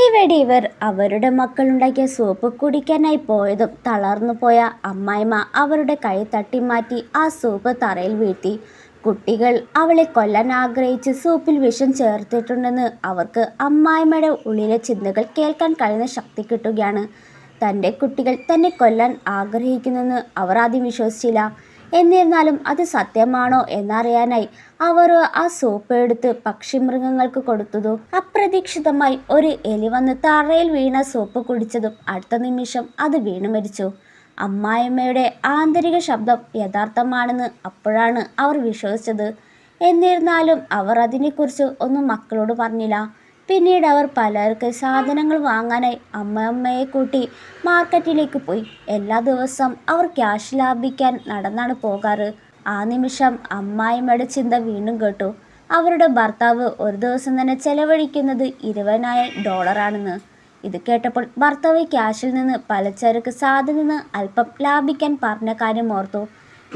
ഇവിടെ ഇവർ അവരുടെ മക്കളുണ്ടാക്കിയ സൂപ്പ് കുടിക്കാനായി പോയതും തളർന്നു പോയ അമ്മായിമ്മ അവരുടെ കൈ തട്ടിമാറ്റി ആ സൂപ്പ് തറയിൽ വീഴ്ത്തി. കുട്ടികൾ അവളെ കൊല്ലാൻ ആഗ്രഹിച്ച് സൂപ്പിൽ വിഷം ചേർത്തിട്ടുണ്ടെന്ന് അവർക്ക് അമ്മായിമ്മയുടെ ഉള്ളിലെ ചിന്തകൾ കേൾക്കാൻ കഴിയുന്ന ശക്തി കിട്ടുകയാണ്. തൻ്റെ കുട്ടികൾ തന്നെ കൊല്ലാൻ ആഗ്രഹിക്കുന്നെന്ന് അവർ ആദ്യം വിശ്വസിച്ചില്ല. എന്നിരുന്നാലും അത് സത്യമാണോ എന്നറിയാനായി അവർ ആ സൂപ്പ് എടുത്ത് പക്ഷിമൃഗങ്ങൾക്ക് കൊടുത്തതു. അപ്രതീക്ഷിതമായി ഒരു എലി വന്ന് തറയിൽ വീണ സൂപ്പ് കുടിച്ചതും അടുത്ത നിമിഷം അത് വീണു മരിച്ചു. അമ്മായിമ്മയുടെ ആന്തരിക ശബ്ദം യഥാർത്ഥമാണെന്ന് അപ്പോഴാണ് അവർ വിശ്വസിച്ചത്. എന്നിരുന്നാലും അവർ അതിനെക്കുറിച്ച് ഒന്നും മക്കളോട് പറഞ്ഞില്ല. പിന്നീട് അവർ പലർക്ക് സാധനങ്ങൾ വാങ്ങാനായി അമ്മമ്മയെ കൂട്ടി മാർക്കറ്റിലേക്ക് പോയി. എല്ലാ ദിവസവും അവർ ക്യാഷ് ലാഭിക്കാൻ നടന്നാണ് പോകാറ്. ആ നിമിഷം അമ്മായിമ്മയുടെ ചിന്ത വീണ്ടും കേട്ടു. അവരുടെ ഭർത്താവ് ഒരു ദിവസം തന്നെ ചെലവഴിക്കുന്നത് $20,000 ഇത് കേട്ടപ്പോൾ ഭർത്താവ് ക്യാഷിൽ നിന്ന് പലചരക്ക് സാധനം അല്പം ലാഭിക്കാൻ പറഞ്ഞ കാര്യം ഓർത്തു.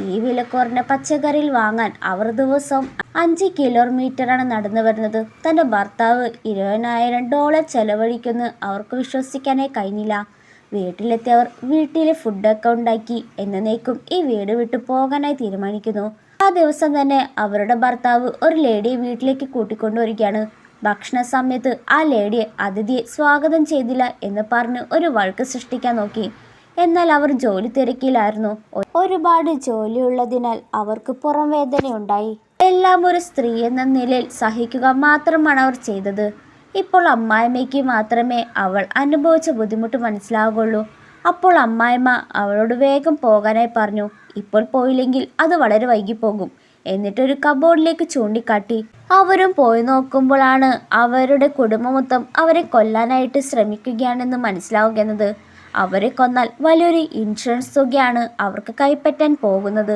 ഈ വില കുറഞ്ഞ പച്ചക്കറിയിൽ വാങ്ങാൻ അവർ ദിവസവും 5 കിലോമീറ്ററാണ് നടന്നു വരുന്നത്. തൻ്റെ ഭർത്താവ് $20,000 ചെലവഴിക്കുമെന്ന് അവർക്ക് വിശ്വസിക്കാനേ കഴിഞ്ഞില്ല. വീട്ടിലെത്തിയവർ വീട്ടിലെ ഫുഡൊക്കെ ഉണ്ടാക്കി എന്നേക്കും ഈ വീട് വിട്ടു പോകാനായി തീരുമാനിക്കുന്നു. ആ ദിവസം തന്നെ അവരുടെ ഭർത്താവ് ഒരു ലേഡിയെ വീട്ടിലേക്ക് കൂട്ടിക്കൊണ്ടുവരികയാണ്. ഭക്ഷണ സമയത്ത് ആ ലേഡിയെ അതിഥിയെ സ്വാഗതം ചെയ്തില്ല എന്ന് പറഞ്ഞ് ഒരു വഴക്ക് സൃഷ്ടിക്കാൻ നോക്കി. എന്നാൽ അവർ ജോലി തിരക്കിലായിരുന്നു. ഒരുപാട് ജോലിയുള്ളതിനാൽ അവർക്ക് പുറം വേദനയുണ്ടായി. എല്ലാം ഒരു സ്ത്രീ എന്ന നിലയിൽ സഹിക്കുക മാത്രമാണ് അവർ ചെയ്തത്. ഇപ്പോൾ അമ്മായിമ്മയ്ക്ക് മാത്രമേ അവൾ അനുഭവിച്ച ബുദ്ധിമുട്ട് മനസ്സിലാകുള്ളൂ. അപ്പോൾ അമ്മായിമ്മ അവളോട് വേഗം പോകാനായി പറഞ്ഞു. ഇപ്പോൾ പോയില്ലെങ്കിൽ അത് വളരെ വൈകിപ്പോകും. എന്നിട്ടൊരു കബോർഡിലേക്ക് ചൂണ്ടിക്കാട്ടി. അവരും പോയി നോക്കുമ്പോഴാണ് അവരുടെ കുടുംബം മൊത്തം അവരെ കൊല്ലാനായിട്ട് ശ്രമിക്കുകയാണെന്ന് മനസ്സിലാവുന്നത്. അവരെ കൊന്നാൽ വലിയൊരു ഇൻഷുറൻസ് തുകയാണ് അവർക്ക് കൈപ്പറ്റാൻ പോകുന്നത്.